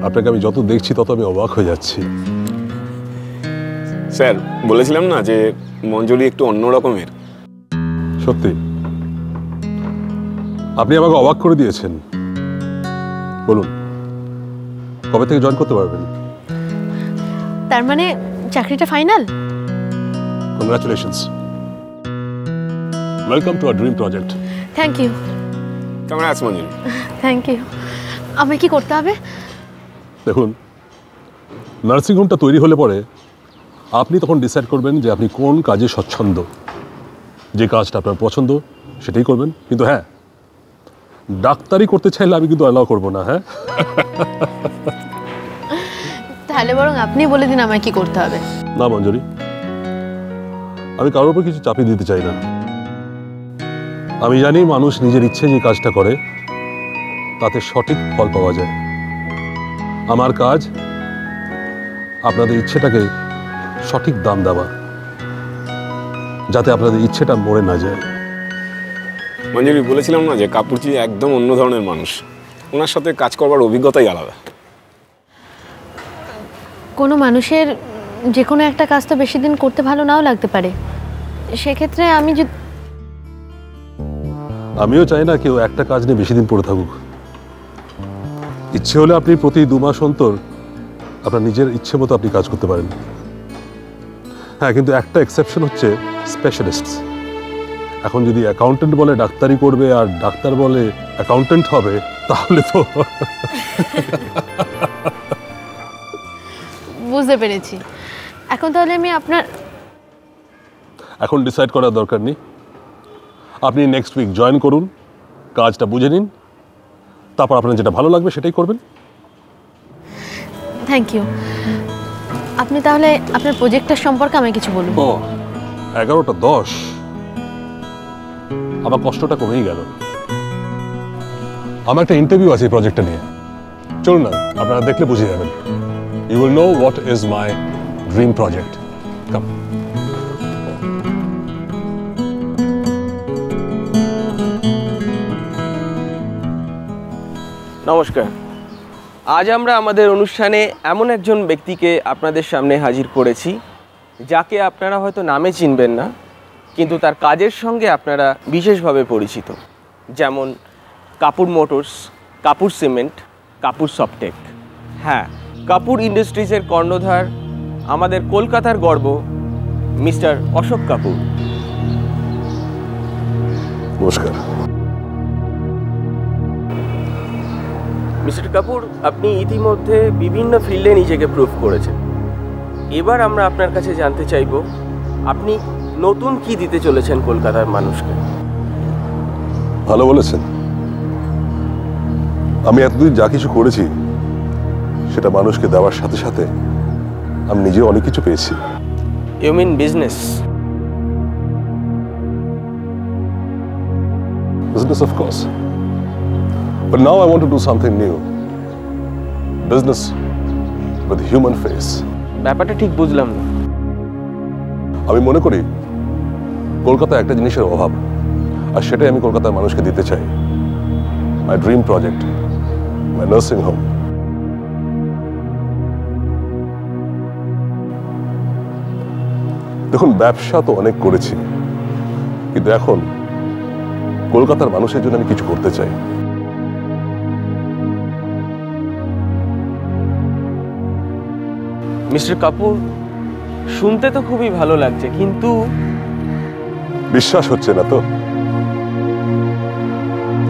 আপনাকে আমি যত দেখছি তত আমি অবাক হয়ে যাচ্ছি। স্যার বলেছিলাম না যে মঞ্জুরি একটু অন্য রকমের। সত্যি আপনি আমাকে অবাক করে দিয়েছেন। বলুন কবে থেকে জয়েন করতে পারবেন? তার মানে চাকরিটা final? Congratulations, welcome to our dream project. Thank you. কেমন আছেন মঞ্জুরি? Thank you. আমায় কি করতে হবে? দেখুন, নার্সিংহোমটা তৈরি হলে পরে আপনি তখন ডিসাইড করবেন যে আপনি কোন কাজে স্বচ্ছন্দ। যে কাজটা আপনার পছন্দ সেটাই করবেন, কিন্তু হ্যাঁ, ডাক্তারি করতে চাইলে আমি কিন্তু অ্যালাউ করবো না। হ্যাঁ, তাহলে বরং আপনি বলে দিন আমায় কি করতে হবে। না মঞ্জুরি, আমি কারোর উপর কিছু চাপিয়ে দিতে চাই না। আমি জানি মানুষ নিজের ইচ্ছে যে কাজটা করে তাতে সঠিক ফল পাওয়া যায়। আমার কাজ আপনাদের ইচ্ছেটাকে সঠিক দাম দেওয়া, যাতে আপনাদের ইচ্ছেটা মরে না যায়। মঞ্জুরি বলেছিলাম না যে কাপুরজি একদম অন্য ধরনের মানুষ, ওনার সাথে কাজ করবার অভিজ্ঞতাই আলাদা। কোনো মানুষের যে কোনো একটা কাজ তো বেশি দিন করতে ভালো নাও লাগতে পারে। সেক্ষেত্রে আমিও চাই না কেউ একটা কাজ নিয়ে বেশি দিন পড়ে থাকুক। ইচ্ছে হলে আপনি প্রতি 2 মাস অন্তর আপনার নিজের ইচ্ছে মতো আপনি কাজ করতে পারেন। হ্যাঁ, কিন্তু একটা এক্সেপশন হচ্ছে স্পেশালিস্ট। এখন যদি অ্যাকাউন্টেন্ট বলে ডাক্তারি করবে আর ডাক্তার বলে অ্যাকাউন্টেন্ট হবে, তাহলে তো বুঝতে পেরেছি। এখন তাহলে আমি এখন ডিসাইড করার দরকার নেই। আপনি নেক্সট উইক জয়েন করুন, কাজটা বুঝে নিন, তারপর আপনার যেটা ভালো লাগবে সেটাই করবেন। Thank you. আপনি তাহলে আপনার প্রজেক্টটার সম্পর্কে আমায় কিছু বলুন। 11টা 10, আমার কষ্টটা কমেই গেল। আমার একটা ইন্টারভিউ আছে এই প্রজেক্টটা নিয়ে, চলুন না, আপনারা দেখলে বুঝে যাবেন। You will know what is my dream project. কাম। নমস্কার। আজ আমরা আমাদের অনুষ্ঠানে এমন একজন ব্যক্তিকে আপনাদের সামনে হাজির করেছি যাকে আপনারা হয়তো নামে চিনবেন না, কিন্তু তার কাজের সঙ্গে আপনারা বিশেষভাবে পরিচিত। যেমন Kapoor motors, Kapoor cement, Kapoor Softech. হ্যাঁ, কাপুর ইন্ডাস্ট্রিজের কর্ণধার, আমাদের কলকাতার গর্ব মিস্টার অশোক কাপুর। নমস্কার। মিস্টার কাপুর, আপনি ইতিমধ্যে বিভিন্ন ফিল্ডে নিজেকে প্রুভ করেছেন। এবার আমরা আপনার কাছে জানতে চাইব আপনি নতুন কি দিতে চলেছেন কলকাতার মানুষকে। ভালো বলেছেন। আমি এতদিন যা কিছু করেছি সেটা মানুষকে দেওয়ার সাথে সাথে আমি নিজে অনেক কিছু পেয়েছি। You mean business? Business, of course. But now I want to do something new. Business with human face. ব্যাপারটা ঠিক বুঝলাম না। আমি মনে করি কলকাতায় একটা জিনিসের অভাব, আর সেটাই আমি কলকাতার মানুষকে দিতে চাই। মাই ড্রিম প্রজেক্ট, মাই নার্সিং হোম। দেখুন, ব্যবসা তো অনেক করেছি, কিন্তু এখন কলকাতার মানুষের জন্য আমি কিছু করতে চাই। মিস্টার কাপুর, শুনতে তো খুবই ভালো লাগছে, কিন্তু বিশ্বাস হচ্ছে না তো?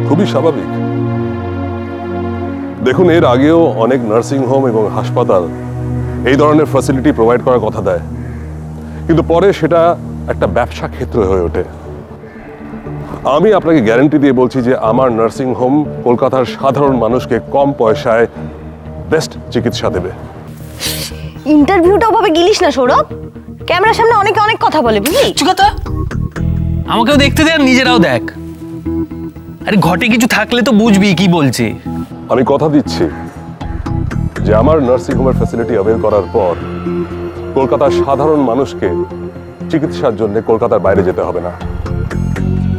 খুবই স্বাভাবিক। দেখুন, এর আগেও অনেক নার্সিং হোম এবং হাসপাতাল এই ধরনের ফ্যাসিলিটি প্রোভাইড করার কথা দেয়, কিন্তু পরে সেটা একটা ব্যবসা ক্ষেত্র হয়ে ওঠে। আমি আপনাকে গ্যারান্টি দিয়ে বলছি যে আমার নার্সিং হোম কলকাতার সাধারণ মানুষকে কম পয়সায় বেস্ট চিকিৎসা দেবে। ইন্টারভিউটা ওভাবে গিলিস না সৌরভ, ক্যামেরার সামনে অনেকে অনেক কথা বলে, বুঝলি? কথা আমাকেও দেখতে দে আর নিজেরাও দেখ। আরে ঘটে কিছু থাকলে তো বুঝবি কি বলছে। আমি কথা দিচ্ছি যে আমার নার্সিং হোমের ফ্যাসিলিটি অ্যাভেল করার পর কলকাতার সাধারণ মানুষকে চিকিৎসার জন্য কলকাতার বাইরে যেতে হবে না।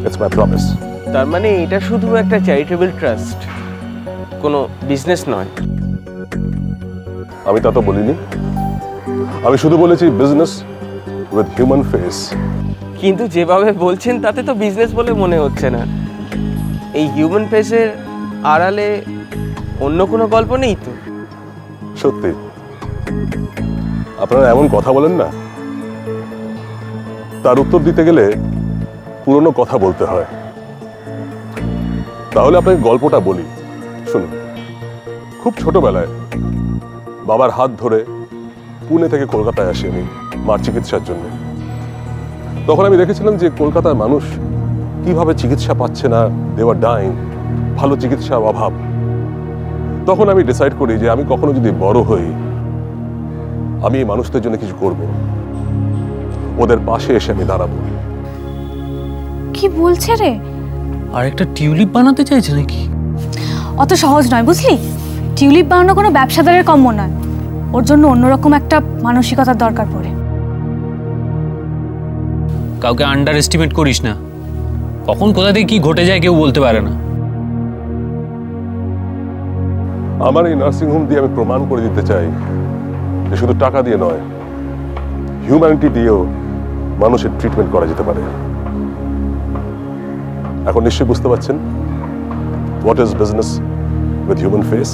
It's my promise. তার মানে এটা শুধু একটা চ্যারিটেবল ট্রাস্ট, কোনো বিজনেস নয়? আমি তা তো বলিনি, আমি শুধু বলেছি বিজনেস উইথ হিউম্যান ফেস। কিন্তু যেভাবে বলছেন তাতে তো বিজনেস বলে মনে হচ্ছে না। এই হিউম্যান ফেসের আড়ালে অন্য কোনো গল্প নেই তো? সত্যি আপনারা এমন কথা বলেন না, তার উত্তর দিতে গেলে পুরনো কথা বলতে হয়। তাহলে আপনাকে গল্পটা বলি, শুনুন। খুব ছোটবেলায় বাবার হাত ধরে পুনে থেকে কলকাতায় আসি আমি মার চিকিৎসার জন্য। তখন আমি দেখেছিলাম যে কলকাতার মানুষ কিভাবে চিকিৎসা পাচ্ছে না, দে আর ডাইং, ভালো চিকিৎসার অভাব। তখন আমি ডিসাইড করি যে আমি কখনো যদি বড় হই, আমি এই মানুষদের জন্য কিছু করব, ওদের পাশে এসে আমি দাঁড়াবো। কি বলছে রে? আর একটা টিউলিপ বানাতে চাইছে নাকি? অত সহজ নয় বুঝলি। টিউলিপ বানানো কোনো ব্যবসাদারের কম্য নয়, ওর জন্য অন্যরকম একটা মানসিকতার দরকার পড়ে। কাউকে আন্ডার এস্টিমেট করিস না, কখন কোথা থেকে কি ঘটে যায় কেউ বলতে পারে না। আমার এই নার্সিংহোম দিয়ে আমি প্রমাণ করে দিতে চাই যে শুধু টাকা দিয়ে নয়, হিউম্যানিটি দিয়েও মানুষের ট্রিটমেন্ট করা যেতে পারে। এখন নিশ্চয়ই বুঝতে পারছেন what is business with human face.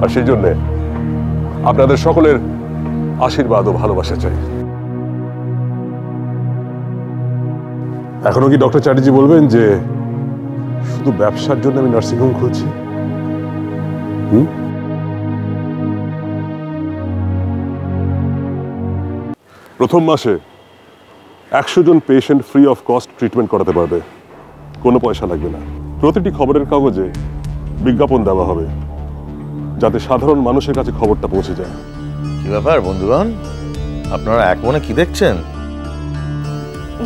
আর সেই জন্যে আপনাদের সকলের আশীর্বাদ ও ভালোবাসা চাই। এখনো কি ডক্টর চ্যাটার্জি বলবেন যে শুধু ব্যবসার জন্য আমি নার্সিংহোম খুলছি? প্রথম মাসে 100 জন patient free of cost treatment করাতে পারবে, কোনো পয়সা লাগবে না। প্রতিটি খবরের কাগজে বিজ্ঞাপন দেওয়া হবে যাতে সাধারণ মানুষের কাছে খবরটা পৌঁছে যায়। কি ব্যাপার বন্ধুগণ, আপনারা এক মনে কি দেখছেন?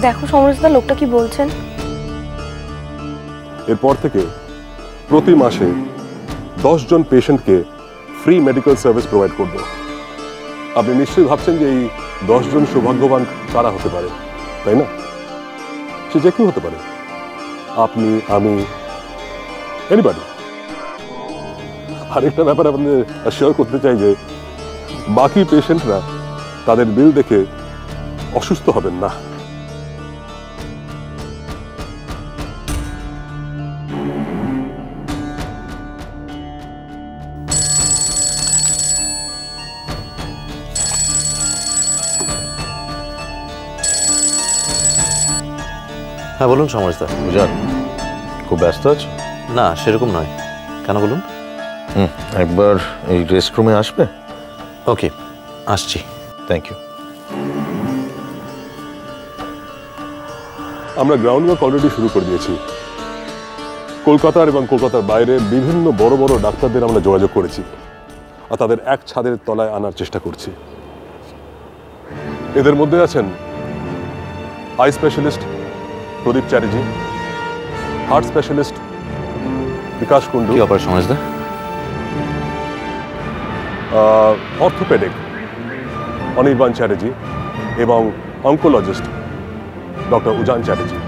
দেখো সমরজিৎদা লোকটা কি বলছেন। এরপর থেকে প্রতি মাসে 10 জন পেশেন্টকে ফ্রি মেডিকেল সার্ভিস প্রোভাইড করব। আপনি নিশ্চয়ই ভাবছেন যে এই 10 জন সৌভাগ্যবান কারা হতে পারে, তাই না? সে যে কেউ হতে পারে, আপনি, আমি, এনিবডি। আরেকটা ব্যাপার আপনাদের অ্যাসিওর করতে চাই যে বাকি পেশেন্টরা তাদের বিল দেখে অসুস্থ হবেন না। হ্যাঁ বলুন সমরজিৎদা। বুঝান, খুব ব্যস্ত আছো? না সেরকম নয়, কেন বলুন? একবার এই রেস্ট রুমে আসবে? ওকে, আসছি। Thank you. আমরা গ্রাউন্ড ওয়ার্ক অলরেডি শুরু করে দিয়েছি। কলকাতার এবং কলকাতার বাইরে বিভিন্ন বড় বড় ডাক্তারদের আমরা যোগাযোগ করেছি আর তাদের এক ছাদের তলায় আনার চেষ্টা করছি। এদের মধ্যে আছেন আই স্পেশালিস্ট প্রদীপ চ্যাটার্জি, হার্ট স্পেশালিস্ট বিকাশ কুন্ডু, কি ব্যাপার সমরজিৎদা? অর্থোপেডিক অনির্বাণ চ্যাটার্জি এবং অঙ্কোলজিস্ট ডক্টর উজান চ্যাটার্জি।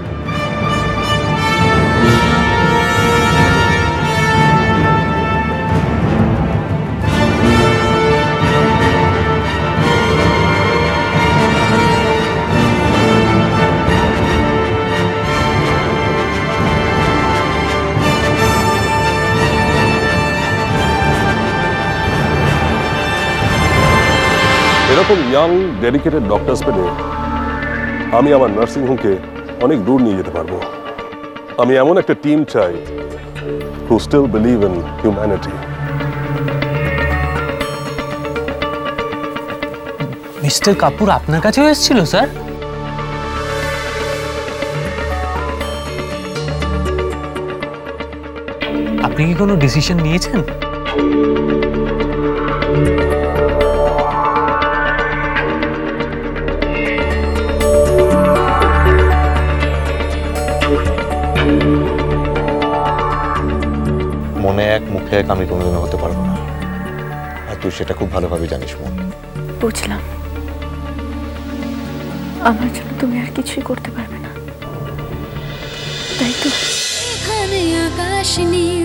এরকম ইয়াং ডেডিকেটেড ডক্টরস পেলে আমি আমার নার্সিংহোমকে অনেক দূর নিয়ে যেতে পারবো। আমি এমন একটা টিম চাই who still believe in humanity. Mister Kapoor আপনার কাছেও এসেছিল স্যার? আপনি কি কোনো ডিসিশন নিয়েছেন? মনে এক মুখে এক আমি কোনোদিনও হতে পারবো না, আর তুই সেটা খুব ভালোভাবে জানিস মন। বুঝলাম, আমার জন্য তুমি আর কিছুই করতে পারবে না, তাই তো? এখানে আকাশ নীল।